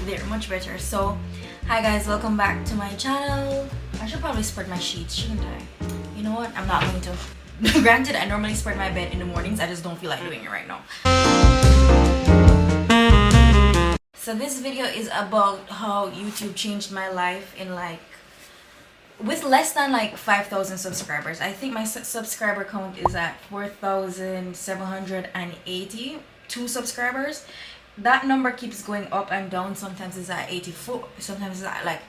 there, much better. So hi guys, welcome back to my channel. I should probably spread my sheets, shouldn't I? You know what, I'm not going to. Granted, I normally spread my bed in the mornings, I just don't feel like doing it right now. So this video is about how YouTube changed my life in like with less than like 5,000 subscribers. I think my subscriber count is at 4,782 subscribers. That number keeps going up and down. Sometimes it's at 84, sometimes it's at like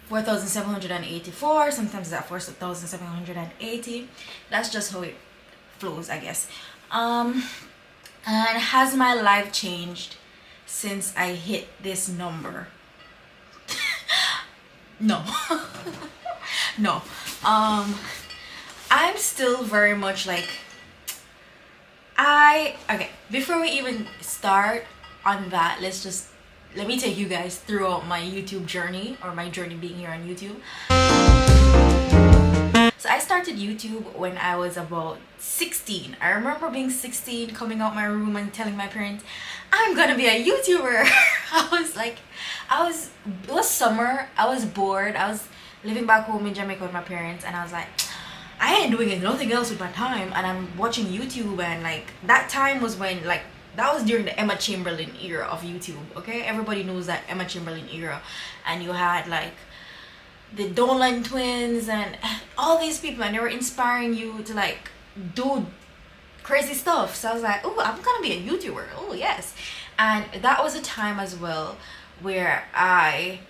4,784, sometimes it's at 4,780. That's just how it flows, I guess. And has my life changed since I hit this number? No. No. I'm still very much like okay, before we even start on that, let me take you guys throughout my YouTube journey, or my journey being here on YouTube. So I started YouTube when I was about 16. I remember being 16, coming out my room and telling my parents, I'm gonna be a YouTuber. It was summer, I was bored, I was living back home in Jamaica with my parents, and I was like, I ain't doing nothing else with my time, and I'm watching YouTube. And like that time was when that was during the Emma Chamberlain era of YouTube. Okay, everybody knows that Emma Chamberlain era, and you had like the Dolan twins and all these people, and they were inspiring you to like do crazy stuff. So I was like, oh, I'm gonna be a YouTuber. Oh yes. And that was a time as well where I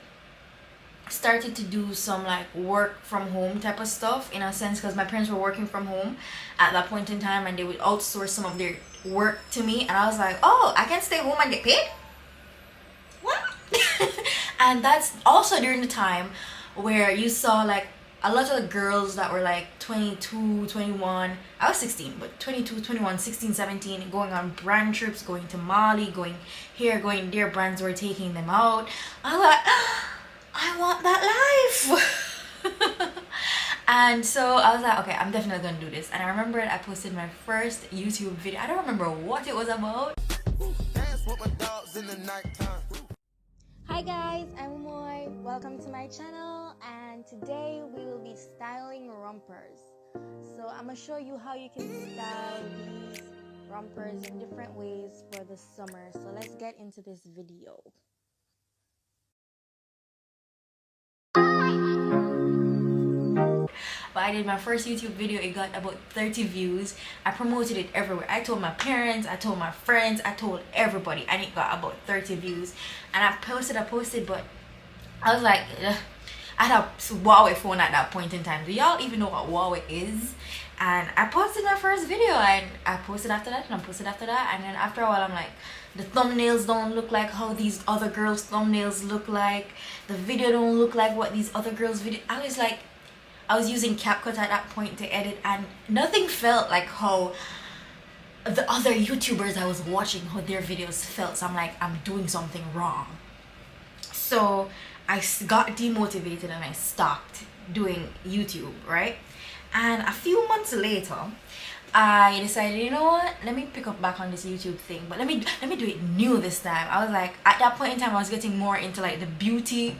started to do some like work from home type of stuff, in a sense, because my parents were working from home at that point in time, and they would outsource some of their work to me, and I was like, oh, I can stay home and get paid? What? And that's also during the time where you saw like a lot of the girls that were like 22, 21, I was 16, but 22, 21, 16, 17, going on brand trips, going to Mali, going here, going there. Brands were taking them out. I was like, I want that life. And so I was like, okay, I'm definitely gonna do this. And I remember I posted my first YouTube video. I don't remember what it was about. Hi guys, I'm Amoy. Welcome to my channel, and today we will be styling rompers. So I'm gonna show you how you can style these rompers in different ways for the summer. So let's get into this video. But I did my first YouTube video, it got about 30 views. I promoted it everywhere. I told my parents, I told my friends, I told everybody, and it got about 30 views. And I posted, but I was like, ugh. I had a Huawei phone at that point in time. Do y'all even know what Huawei is? And I posted my first video, and I posted after that, and I posted after that, and then after a while I'm like, the thumbnails don't look like how these other girls' thumbnails look like. The video don't look like what these other girls' video. I was using CapCut at that point to edit, and nothing felt like how the other YouTubers I was watching, how their videos felt. So I'm like, I'm doing something wrong. So I got demotivated and I stopped doing YouTube, right? And a few months later, I decided, you know what, let me pick up back on this YouTube thing, but let me do it new this time. I was like, at that point in time, I was getting more into like the beauty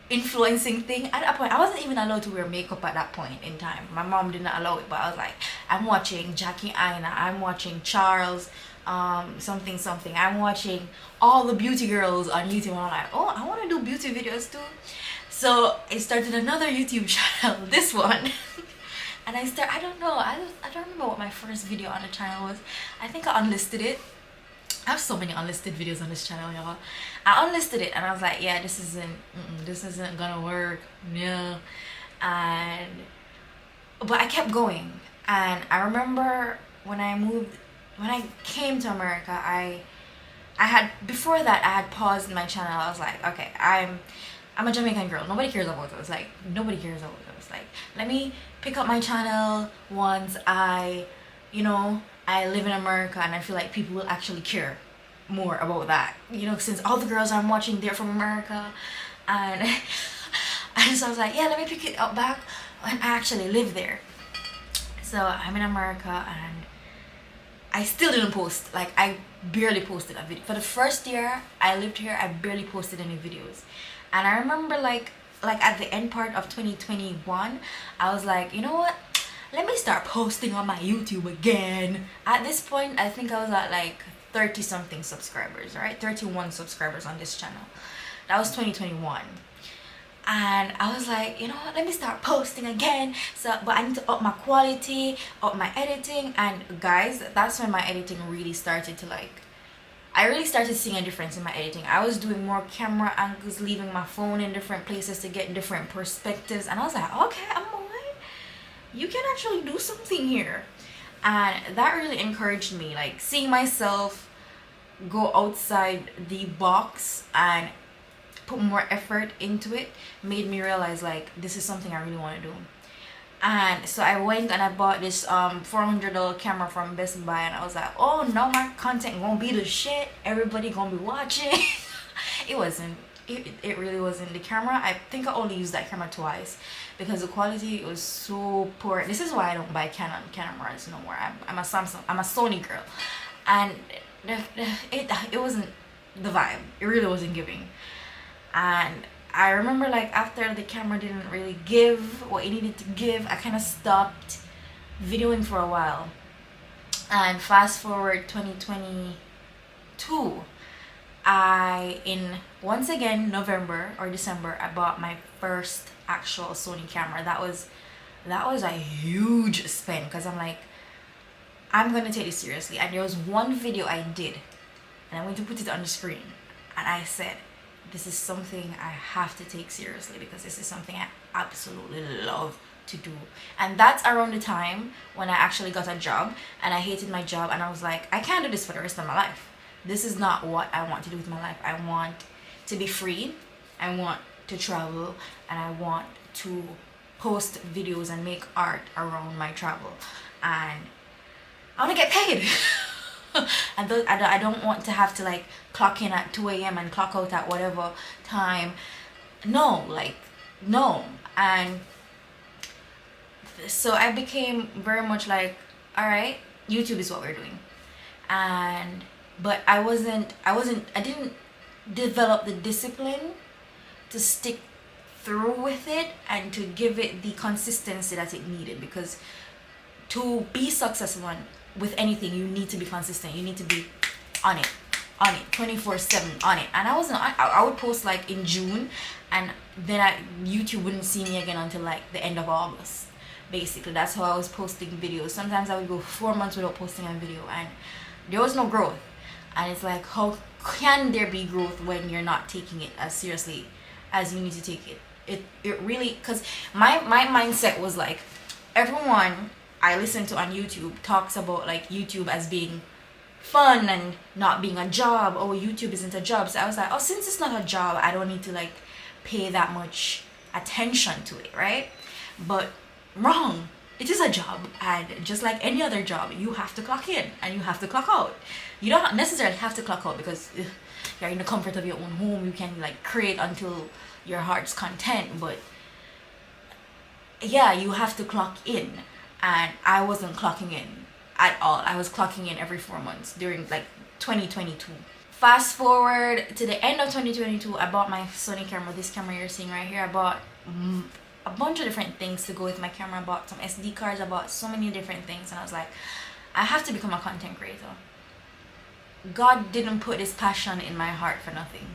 influencing thing. At that point, I wasn't even allowed to wear makeup at that point in time. My mom did not allow it, but I was like, I'm watching Jackie Aina, I'm watching Charles something, I'm watching all the beauty girls on YouTube, and I'm like, oh, I want to do beauty videos too. So I started another YouTube channel, this one. And I don't know, I don't remember what my first video on the channel was. I think I unlisted it. I have so many unlisted videos on this channel, y'all. I unlisted it and I was like, yeah, this isn't gonna work. Yeah. But I kept going. And I remember when I came to America, before that I had paused my channel. I was like, okay, I'm a Jamaican girl. Nobody cares about us. Like, nobody cares about us. Like, let me pick up my channel once I live in America, and I feel like people will actually care more about that, since all the girls I'm watching, they're from America. And so I was like, yeah, let me pick it up back when I actually live there. So I'm in America, and I still didn't post. Like, I barely posted a video. For the first year I lived here, I barely posted any videos. And I remember like at the end part of 2021, I was like, you know what? Let me start posting on my YouTube again. At this point, I think I was at like 30 something subscribers, right? 31 subscribers on this channel. That was 2021. And I was like, you know what, let me start posting again. So, but I need to up my quality, up my editing. And guys, that's when my editing really started to like, I really started seeing a difference in my editing. I was doing more camera angles, leaving my phone in different places to get different perspectives. And I was like, okay, Amoy, you can actually do something here. And that really encouraged me, like seeing myself go outside the box and put more effort into it made me realize like this is something I really want to do. And so I went and I bought this $400 camera from Best Buy, and I was like, oh no, my content gonna be the shit, everybody gonna be watching. It wasn't. It really wasn't. The camera, I think I only used that camera twice because the quality was so poor. This is why I don't buy Canon cameras no more. I'm a Sony girl. And it wasn't the vibe. It really wasn't giving. And I remember like after the camera didn't really give what it needed to give, I kind of stopped videoing for a while. And fast forward 2022, once again November or December, I bought my first actual Sony camera. That was a huge spend because I'm like, I'm gonna take this seriously. And there was one video I did, and I'm going to put it on the screen, and I said, this is something I have to take seriously because this is something I absolutely love to do. And that's around the time when I actually got a job, and I hated my job, and I was like, I can't do this for the rest of my life. This is not what I want to do with my life. I want to be free, I want to travel, and I want to post videos and make art around my travel, and I want to get paid. And I don't want to have to like clock in at 2 a.m. and clock out at whatever time. No. And so I became very much like, all right, YouTube is what we're doing. But I didn't develop the discipline to stick through with it and to give it the consistency that it needed, because to be successful with anything, you need to be consistent. You need to be on it 24/7 on it. And I would post like in June, and then YouTube wouldn't see me again until like the end of August. Basically, that's how I was posting videos. Sometimes I would go 4 months without posting a video, and there was no growth. And it's like, how can there be growth when you're not taking it as seriously as you need to take it? It really, because my mindset was like, everyone I listen to on YouTube talks about like YouTube as being fun and not being a job. Oh, YouTube isn't a job. So I was like, oh, since it's not a job, I don't need to like pay that much attention to it, right? But wrong. It is a job, and just like any other job, you have to clock in and you have to clock out. You don't necessarily have to clock out because you're in the comfort of your own home. You can like create until your heart's content, but yeah, you have to clock in. And I wasn't clocking in at all. I was clocking in every 4 months during like 2022. Fast forward to the end of 2022, I bought my Sony camera. This camera you're seeing right here. I bought a bunch of different things to go with my camera. I bought some SD cards. I bought so many different things. And I was like, I have to become a content creator. God didn't put this passion in my heart for nothing.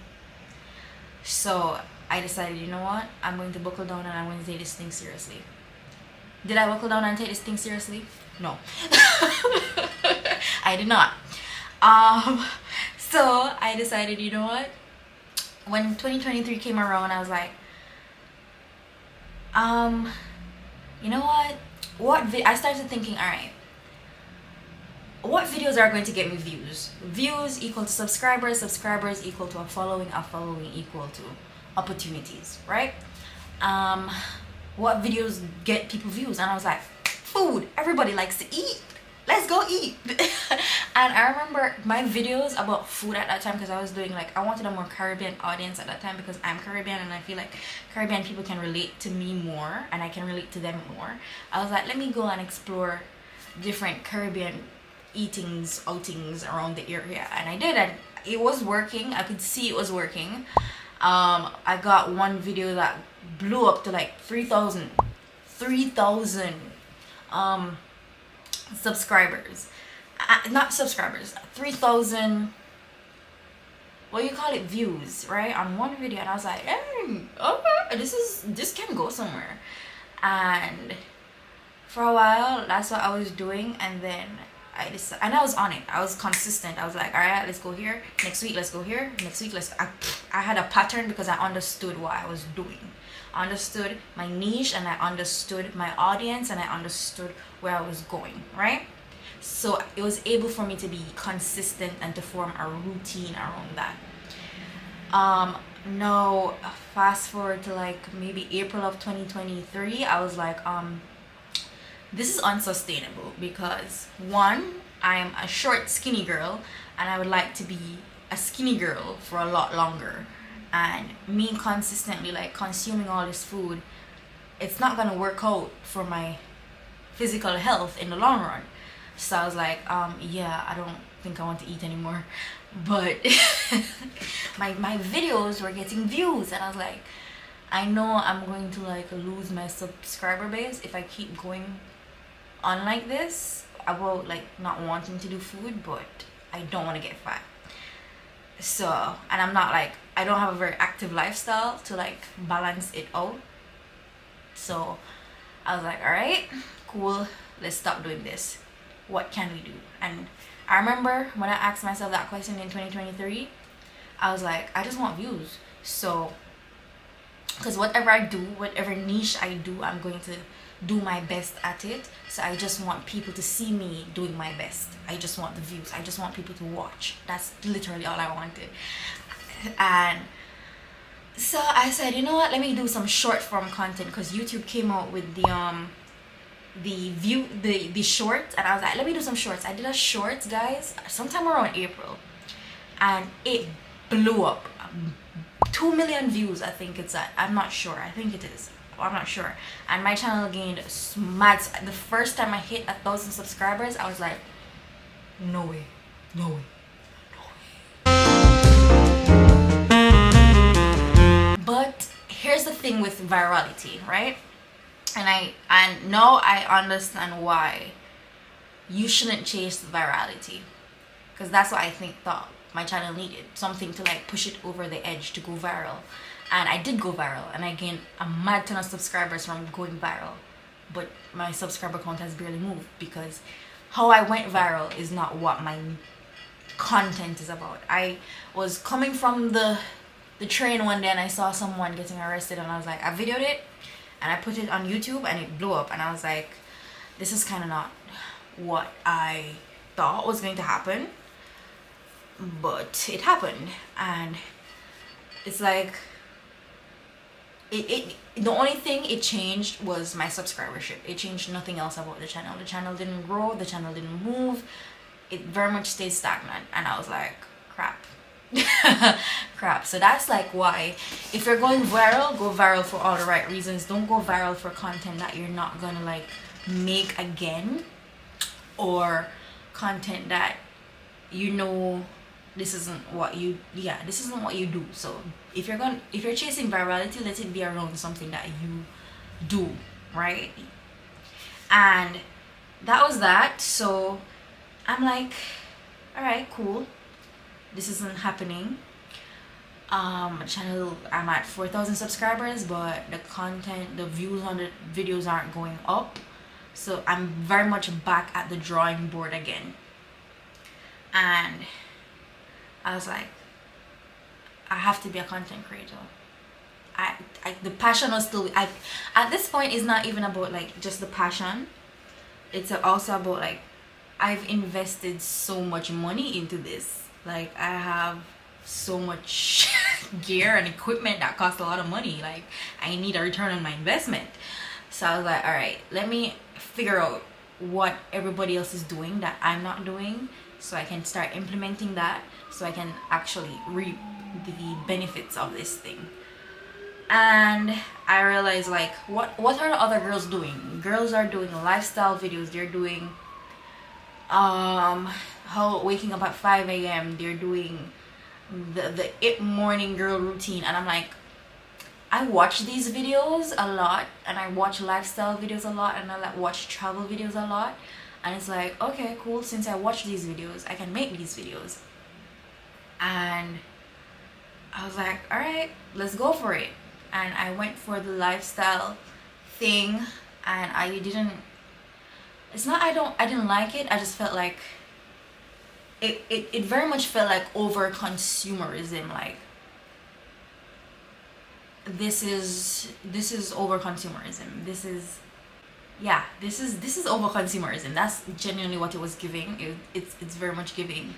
So I decided, you know what? I'm going to buckle down and I'm going to take this thing seriously. Did I buckle down and take this thing seriously? No. I did not. So I decided, you know what? When 2023 came around, I was like, you know what? I started thinking, all right, what videos are going to get me views? Views equal to subscribers. Subscribers equal to a following equal to opportunities, right? What videos get people views? And I was like, food. Everybody likes to eat. Let's go eat. And I remember my videos about food at that time, because I was doing like, I wanted a more Caribbean audience at that time because I'm Caribbean and I feel like Caribbean people can relate to me more and I can relate to them more. I was like, let me go and explore different Caribbean outings around the area, and I did, and it was working. I could see it was working. I got one video that blew up to like 3,000 subscribers. Not subscribers, 3,000, what do you call it, views, right, on one video. And I was like, hey, okay, this can go somewhere. And for a while, that's what I was doing. And then I decided, and I was on it, I was consistent. I was like, all right, let's go here, next week let's go here, next week let's I had a pattern, because I understood what I was doing. I understood my niche, and I understood my audience, and I understood where I was going, right? So it was able for me to be consistent and to form a routine around that. Now fast forward to like maybe April of 2023, I was like, this is unsustainable, because one, I'm a short skinny girl, and I would like to be a skinny girl for a lot longer. And me consistently like consuming all this food, it's not gonna work out for my physical health in the long run. So I was like, yeah, I don't think I want to eat anymore. But my videos were getting views, and I was like, I know I'm going to like lose my subscriber base if I keep going on like this about like not wanting to do food, but I don't want to get fat. So, and I'm not like, I don't have a very active lifestyle to like balance it out. So I was like, all right, cool, let's stop doing this. What can we do? And I remember when I asked myself that question in 2023, I was like, I just want views. So, because whatever I do, whatever niche I do, I'm going to do my best at it. So I just want people to see me doing my best. I just want the views. I just want people to watch. That's literally all I wanted. And so I said, you know what, let me do some short form content, because YouTube came out with the shorts, and I was like, let me do some shorts. I did a shorts, guys, sometime around April, and it blew up. 2 million views, I think it's at. I'm not sure. I think it is. I'm not sure. And my channel gained mad. The first time I hit 1,000 subscribers, I was like, no way, no way, no way. But here's the thing with virality, right? And now I understand why you shouldn't chase virality, because that's what I thought my channel needed, something to like push it over the edge to go viral. And I did go viral, and I gained a mad ton of subscribers from going viral, but my subscriber count has barely moved, because how I went viral is not what my content is about. I was coming from the train one day, and I saw someone getting arrested, and I was like, I videoed it and I put it on YouTube, and it blew up. And I was like, this is kind of not what I thought was going to happen, but it happened. And it's like, the only thing it changed was my subscribership. It changed nothing else about the channel. The channel didn't grow, the channel didn't move. It very much stayed stagnant, and I was like, crap. Crap. So that's like why, if you're going viral, go viral for all the right reasons. Don't go viral for content that you're not gonna like make again, or content that you know this isn't what you do. So if you're chasing virality, let it be around something that you do, right? And that was that. So I'm like, all right, cool, this isn't happening. Channel, I'm at 4,000 subscribers, but the content, the views on the videos aren't going up. So I'm very much back at the drawing board again. And I was like, I have to be a content creator. The passion was still, at this point, it's not even about like just the passion. It's also about like, I've invested so much money into this. Like, I have so much gear and equipment that costs a lot of money. Like, I need a return on my investment. So I was like, all right, let me figure out what everybody else is doing that I'm not doing, so I can start implementing that, so I can actually reap the benefits of this thing. And I realized, like, what are the other girls doing? Girls are doing lifestyle videos. They're doing how waking up at 5 a.m. they're doing the it morning girl routine, and I'm like, I watch these videos a lot, and I watch lifestyle videos a lot, and I like watch travel videos a lot, and it's like, okay, cool, since I watch these videos I can make these videos. And I was like, all right, let's go for it. And I went for the lifestyle thing, and I didn't, it's not I didn't like it, I just felt like it very much felt like over consumerism. Like, this is over consumerism. This is over consumerism. That's genuinely what it was giving. It's very much giving.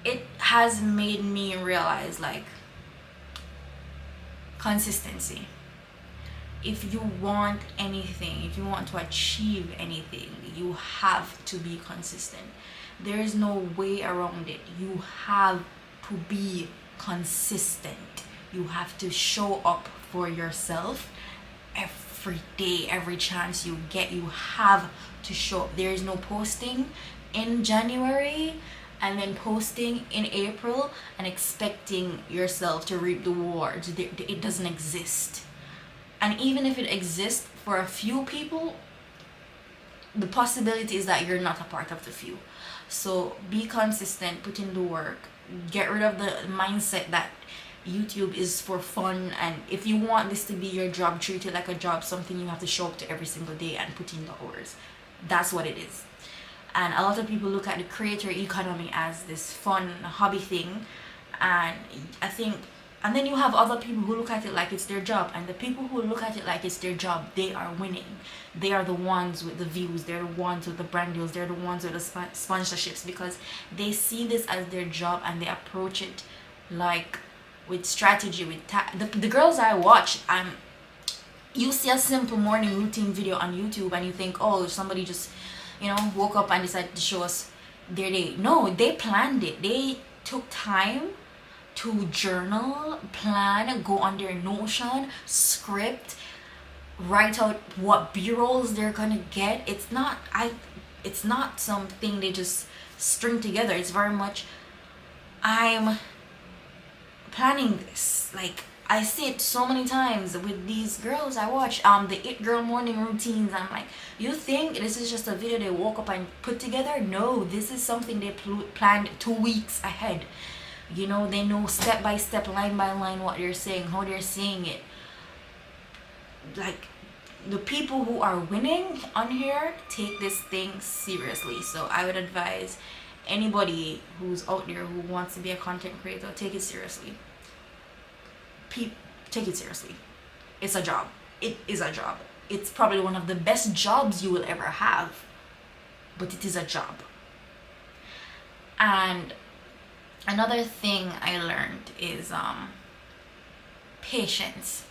It has made me realize, like, consistency. If you want anything, if you want to achieve anything, you have to be consistent. There is no way around it. You have to be consistent. You have to show up for yourself every day, every chance you get. You have to show up. There is no posting in January and then posting in April and expecting yourself to reap the rewards. It doesn't exist. And even if it exists for a few people, the possibility is that you're not a part of the few. So be consistent, put in the work, get rid of the mindset that YouTube is for fun, and if you want this to be your job, treat it like a job, something you have to show up to every single day and put in the hours. That's what it is. And a lot of people look at the creator economy as this fun hobby thing, and I think, and then you have other people who look at it like it's their job, and the people who look at it like it's their job, they are winning. They are the ones with the views, they're the ones with the brand deals, they're the ones with the sponsorships, because they see this as their job and they approach it like with strategy, with the girls I watch. You see a simple morning routine video on YouTube and you think, oh, somebody just, woke up and decided to show us their day. No, they planned it. They took time to journal, plan, go on their Notion, script, write out what b-rolls they're gonna get. It's not something they just string together. It's very much, I'm planning this. Like, I see it so many times with these girls I watch, the It Girl morning routines. I'm like, you think this is just a video they woke up and put together? No, this is something they planned 2 weeks ahead. They know step by step, line by line what they're saying, how they're saying it. Like, the people who are winning on here take this thing seriously. So I would advise anybody who's out there who wants to be a content creator, take it seriously. Take it seriously. It's a job. It is a job. It's probably one of the best jobs you will ever have, but it is a job. And another thing I learned is patience.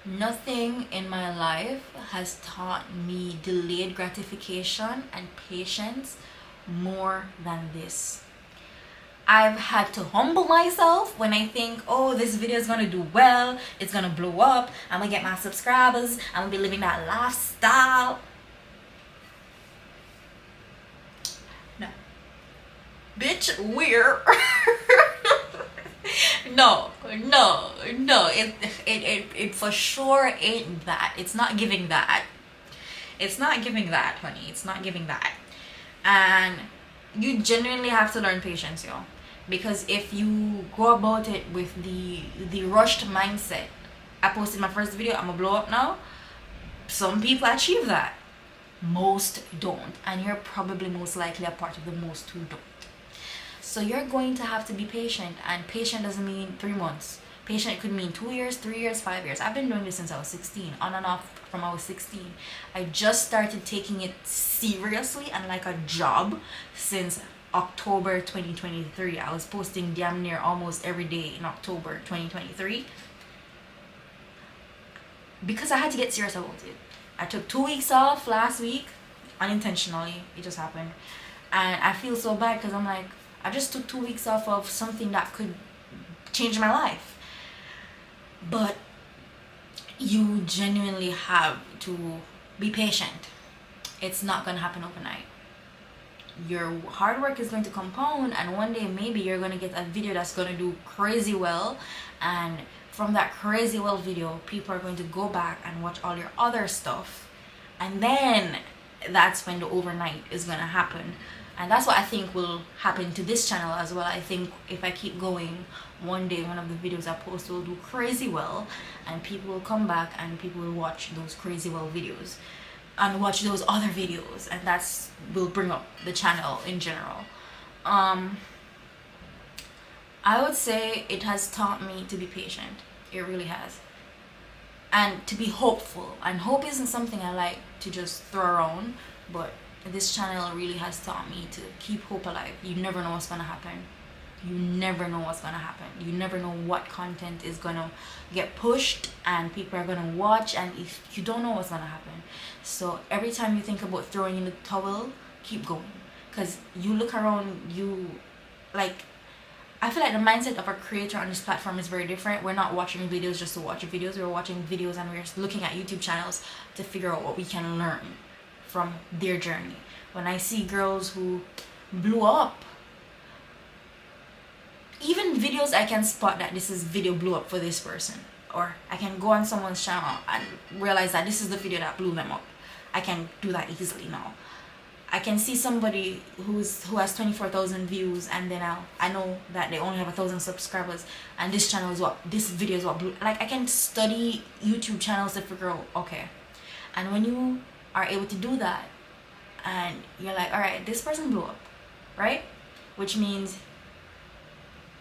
Nothing in my life has taught me delayed gratification and patience more than this. I've had to humble myself when I think, oh, this video is gonna do well, it's gonna blow up, I'm gonna get my subscribers, I'm gonna be living that lifestyle. No. Bitch, we're no, it for sure ain't that. It's not giving that. It's not giving that, honey. It's not giving that. And you genuinely have to learn patience, yo. Because if you go about it with the rushed mindset, I posted my first video, I'm gonna blow up now. Some people achieve that. Most don't. And you're probably most likely a part of the most who don't. So you're going to have to be patient, and patient doesn't mean 3 months. Patient could mean 2 years, 3 years, 5 years. I've been doing this since I was 16, on and off from I was 16. I just started taking it seriously and like a job since October 2023. I was posting damn near almost every day in October 2023 because I had to get serious about it. I took 2 weeks off last week, unintentionally. It just happened. And I feel so bad because I'm like, I just took 2 weeks off of something that could change my life. But you genuinely have to be patient. It's not gonna happen overnight. Your hard work is going to compound, and one day maybe you're gonna get a video that's gonna do crazy well, and from that crazy well video, people are going to go back and watch all your other stuff, and then that's when the overnight is gonna happen. And that's what I think will happen to this channel as well. I think if I keep going, one day one of the videos I post will do crazy well, and people will come back and people will watch those crazy well videos and watch those other videos, and that's will bring up the channel in general. I would say it has taught me to be patient. It really has. And to be hopeful. And hope isn't something I like to just throw around, but this channel really has taught me to keep hope alive. You never know what's gonna happen. You never know what's gonna happen. You never know what content is gonna get pushed and people are gonna watch, and if you don't know what's gonna happen. So every time you think about throwing in the towel, keep going. Because you look around, I feel like the mindset of a creator on this platform is very different. We're not watching videos just to watch videos. We're watching videos and we're looking at YouTube channels to figure out what we can learn from their journey. When I see girls who blew up, even videos I can spot that this is video blew up for this person, or I can go on someone's channel and realize that this is the video that blew them up. I can do that easily now. I can see somebody who has 24,000 views, and then I know that they only have 1,000 subscribers, and this video is what blew. Like, I can study YouTube channels to figure out, okay. And when you are able to do that, and you're like, all right, this person blew up, right? Which means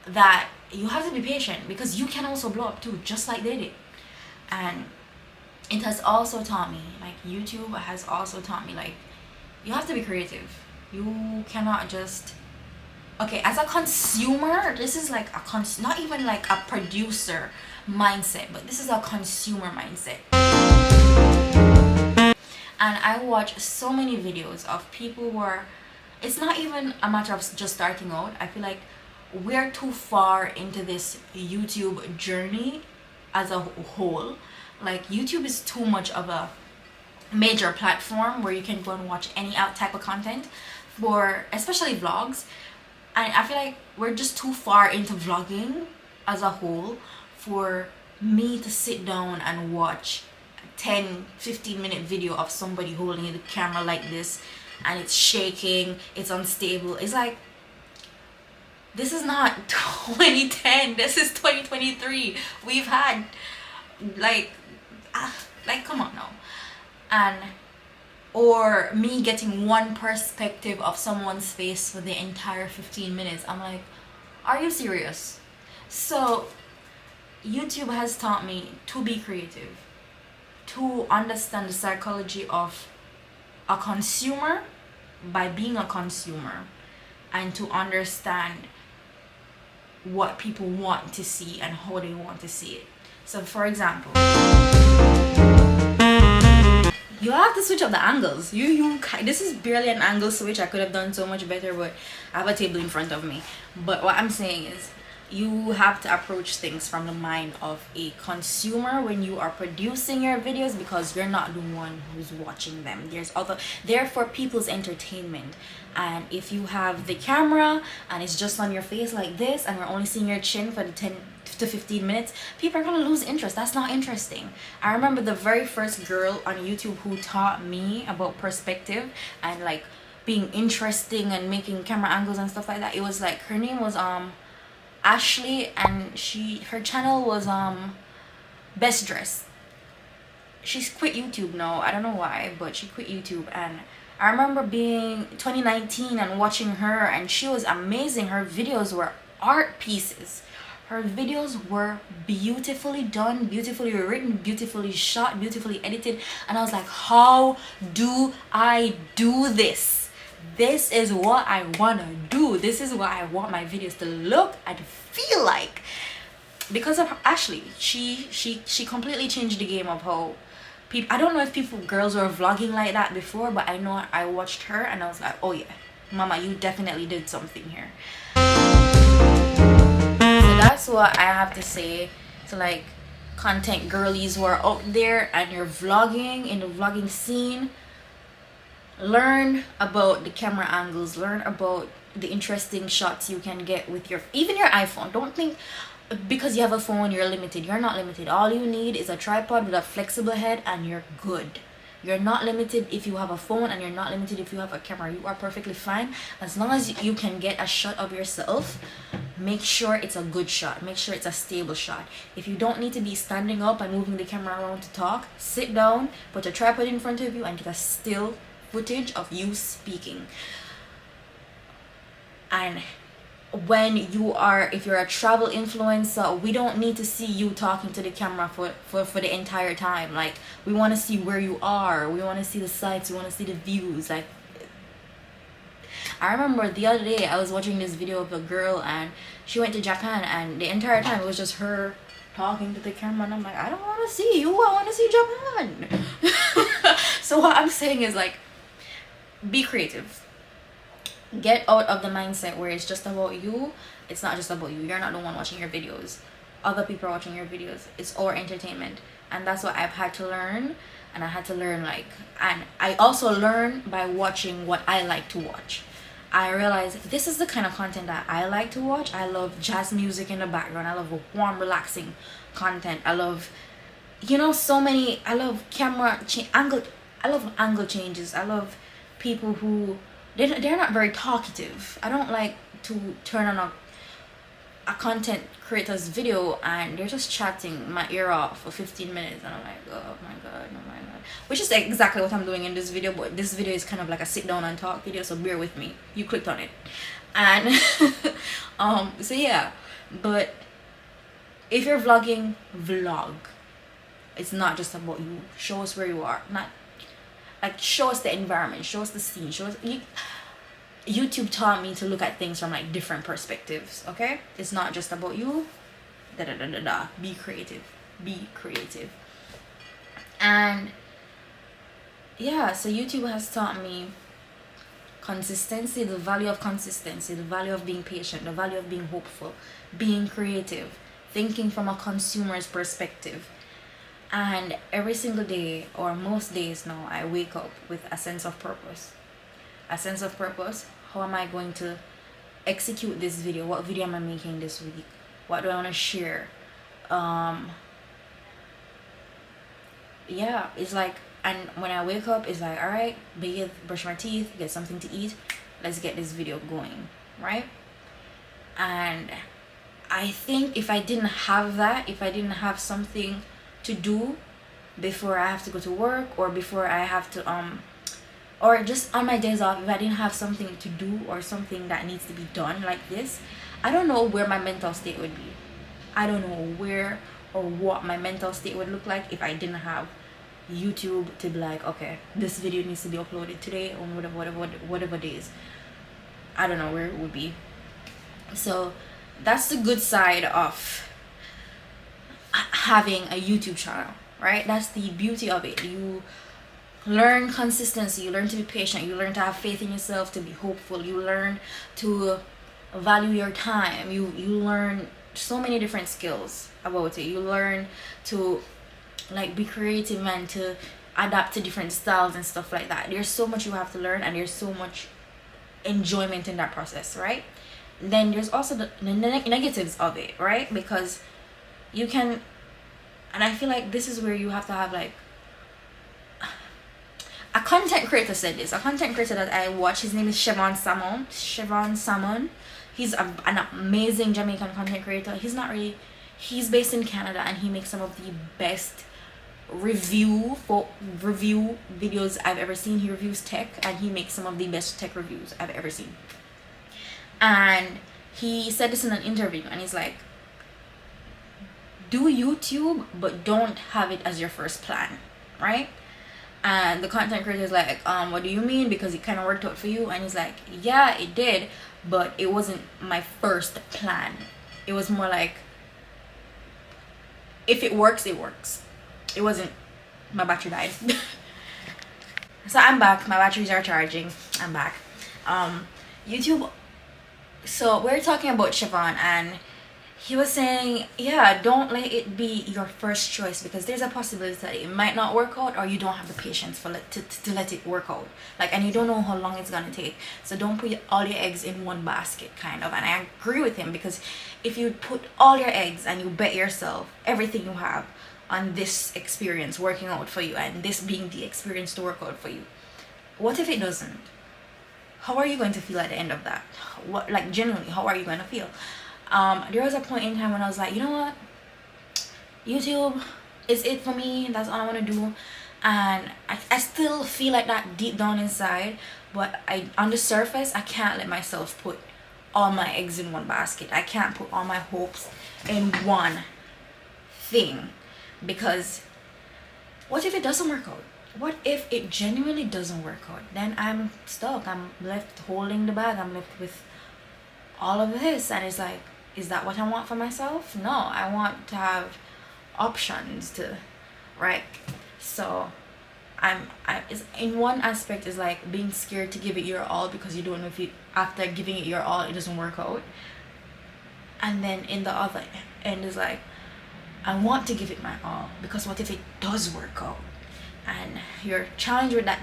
that you have to be patient, because you can also blow up too, just like they did. And it has also taught me, like, YouTube has also taught me, like, you have to be creative. You cannot just, okay, as a consumer, this is like not even like a producer mindset, but this is a consumer mindset. And I watch so many videos of people who are, it's not even a matter of just starting out. I feel like we're too far into this YouTube journey as a whole. Like, YouTube is too much of a major platform where you can go and watch any type of content, for especially vlogs. And I feel like we're just too far into vlogging as a whole for me to sit down and watch a 10-15 minute video of somebody holding the camera like this, and it's shaking, it's unstable. It's like, this is not 2010, this is 2023. We've had like come on now. And or me getting one perspective of someone's face for the entire 15 minutes. I'm like, are you serious? So YouTube has taught me to be creative, to understand the psychology of a consumer by being a consumer, and to understand what people want to see and how they want to see it. So for example, you have to switch up the angles. This is barely an angle switch. I could have done so much better, but I have a table in front of me. But what I'm saying is, you have to approach things from the mind of a consumer when you are producing your videos, because you're not the one who's watching them. They're for people's entertainment. And if you have the camera and it's just on your face like this, and we're only seeing your chin for the 10 to 15 minutes, people are gonna lose interest. That's not interesting. I remember the very first girl on YouTube who taught me about perspective and like being interesting and making camera angles and stuff like that. It was like, her name was Ashley, and her channel was Best Dress. She's quit YouTube now. I don't know why, but she quit YouTube. And I remember being 2019 and watching her, and she was amazing. Her videos were art pieces. Her videos were beautifully done, beautifully written, beautifully shot, beautifully edited. And I was like, how do I do this? This is what I want to do. This is what I want my videos to look and feel like. Because of Ashley, she completely changed the game of how people, I don't know if girls were vlogging like that before, but I know I watched her and I was like, oh yeah, mama, you definitely did something here. So that's what I have to say to like content girlies who are out there and you're vlogging in the vlogging scene, learn about the camera angles, learn about the interesting shots you can get with your even your iPhone. Don't think because you have a phone you're limited. You're not limited. All you need is a tripod with a flexible head and you're good. You're not limited if you have a phone, and you're not limited if you have a camera. You are perfectly fine as long as you can get a shot of yourself. Make sure it's a good shot. Make sure it's a stable shot. If you don't need to be standing up and moving the camera around to talk, sit down, put a tripod in front of you and get a still footage of you speaking. And when you are, if you're a travel influencer, we don't need to see you talking to the camera for the entire time. Like, we want to see where you are, we want to see the sights, we want to see the views. Like, I remember the other day I was watching this video of a girl and she went to Japan, and the entire time it was just her talking to the camera, and I'm like, I don't want to see you, I want to see Japan. So what I'm saying is, like, be creative. Get out of the mindset where it's just about you. It's not just about you. You're not the one watching your videos. Other people are watching your videos. It's our entertainment. And that's what I've had to learn. And I had to learn, like, and I also learn by watching what I like to watch. I realized this is the kind of content that I like to watch. I love jazz music in the background. I love warm, relaxing content. I love, so many. I love angle. I love angle changes. I love people who they're not very talkative. I don't like to turn on a content creator's video and they're just chatting my ear off for 15 minutes, and I'm like, oh my god. Which is exactly what I'm doing in this video, but this video is kind of like a sit down and talk video, so bear with me. You clicked on it. And so yeah, but if you're vlogging, vlog. It's not just about you. Show us where you are. Not like, show us the environment, show us the scene, show us YouTube taught me to look at things from like different perspectives. Okay, it's not just about you. Be creative. And yeah, so YouTube has taught me consistency, the value of consistency, the value of being patient, the value of being hopeful, being creative, thinking from a consumer's perspective. And every single day, or most days now, I wake up with a sense of purpose. How am I going to execute this video? What video am I making this week? What do I want to share? Yeah, it's like, and when I wake up, it's like, all right, bathe, brush my teeth, get something to eat, let's get this video going, right? And I think if I didn't have that, if I didn't have something to do before I have to go to work, or before I have to or just on my days off, if I didn't have something to do or something that needs to be done like this, I don't know where my mental state would be. I don't know where or what my mental state would look like if I didn't have YouTube to be like, okay, this video needs to be uploaded today on whatever days. I don't know where it would be. So that's the good side of having a YouTube channel, right? That's the beauty of it. You learn consistency, you learn to be patient, you learn to have faith in yourself, to be hopeful, you learn to value your time, you learn so many different skills about it. You learn to like be creative and to adapt to different styles and stuff like that. There's so much you have to learn, and there's so much enjoyment in that process, right? Then there's also the negatives of it, right? Because you can, and I feel like this is where you have to have like a content creator said this. A content creator that I watch, his name is Chevron Salmon. He's an amazing Jamaican content creator. He's based in Canada, and he makes some of the best review videos I've ever seen. He reviews tech, and he makes some of the best tech reviews I've ever seen. And he said this in an interview, and he's like, do YouTube, but don't have it as your first plan, right? And the content creator is like, what do you mean? Because it kind of worked out for you. And he's like, yeah, it did, but it wasn't my first plan. It was more like, if it works, it works. It wasn't, my battery died. So I'm back, my batteries are charging, I'm back. YouTube, so we're talking about Siobhan, and he was saying, yeah, don't let it be your first choice, because there's a possibility that it might not work out, or you don't have the patience for to let it work out, like, and you don't know how long it's gonna take. So don't put all your eggs in one basket, kind of. And I agree with him, because if you put all your eggs and you bet yourself everything you have on this experience working out for you, and this being the experience to work out for you, what if it doesn't? How are you going to feel at the end of that? What, like, genuinely, how are you going to feel? There was a point in time when I was like, you know what, YouTube is it for me, that's all I want to do. And I still feel like that deep down inside, but on the surface, I can't let myself put all my eggs in one basket. I can't put all my hopes in one thing, because what if it doesn't work out? What if it genuinely doesn't work out? Then I'm stuck. I'm left holding the bag. I'm left with all of this, and it's like, is that what I want for myself? No, I want to have options to, right? So it's, in one aspect, is like being scared to give it your all, because you don't know if after giving it your all it doesn't work out. And then in the other end is like, I want to give it my all, because what if it does work out? And you're challenged with that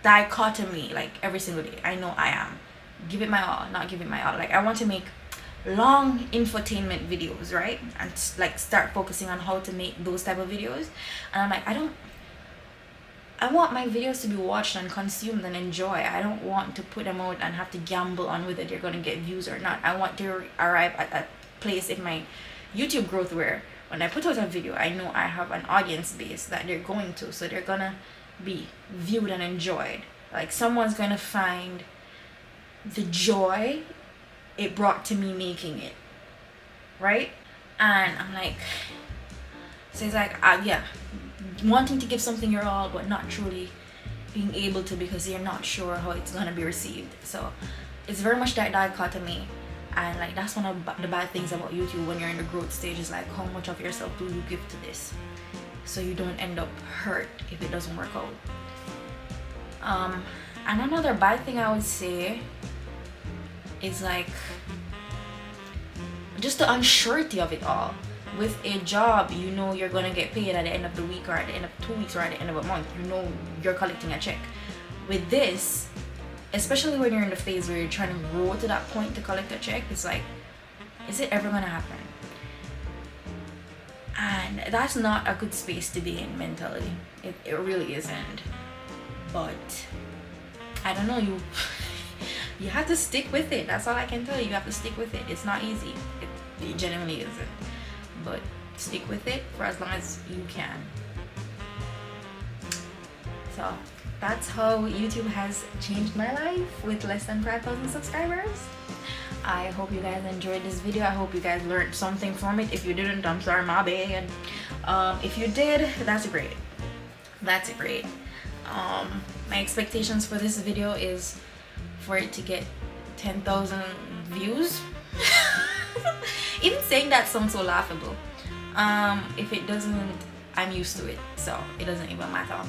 dichotomy, like, every single day. I know I am. Give it my all, not give it my all. Like, I want to make long infotainment videos, right? And like start focusing on how to make those type of videos. And I'm like, I want my videos to be watched and consumed and enjoyed. I don't want to put them out and have to gamble on whether they're going to get views or not. I want to arrive at a place in my YouTube growth where when I put out a video, I know I have an audience base that they're going to, so they're gonna be viewed and enjoyed. Like, someone's gonna find the joy it brought to me making it, right? And I'm like, so it's like, yeah, wanting to give something your all, but not truly being able to, because you're not sure how it's gonna be received. So it's very much that dichotomy. And like, that's one of the bad things about YouTube when you're in the growth stage, is like, how much of yourself do you give to this, so you don't end up hurt if it doesn't work out. And another bad thing I would say is like, just the unsurety of it all. With a job, you know you're gonna get paid at the end of the week, or at the end of 2 weeks, or at the end of a month. You know you're collecting a check. With this, especially when you're in the phase where you're trying to grow to that point to collect a check, it's like, is it ever gonna happen? And that's not a good space to be in mentally. It really isn't. But I don't know, you have to stick with it. That's all I can tell you. You have to stick with it. It's not easy. It genuinely isn't. But stick with it for as long as you can. So that's how YouTube has changed my life with less than 5,000 subscribers. I hope you guys enjoyed this video. I hope you guys learned something from it. If you didn't, I'm sorry, my bad. If you did, that's great. That's great. My expectations for this video is for it to get 10,000 views. Even saying that sounds so laughable. If it doesn't, I'm used to it, so it doesn't even matter.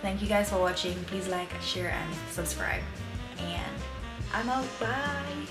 Thank you guys for watching. Please like, share, and subscribe. And I'm out. Bye.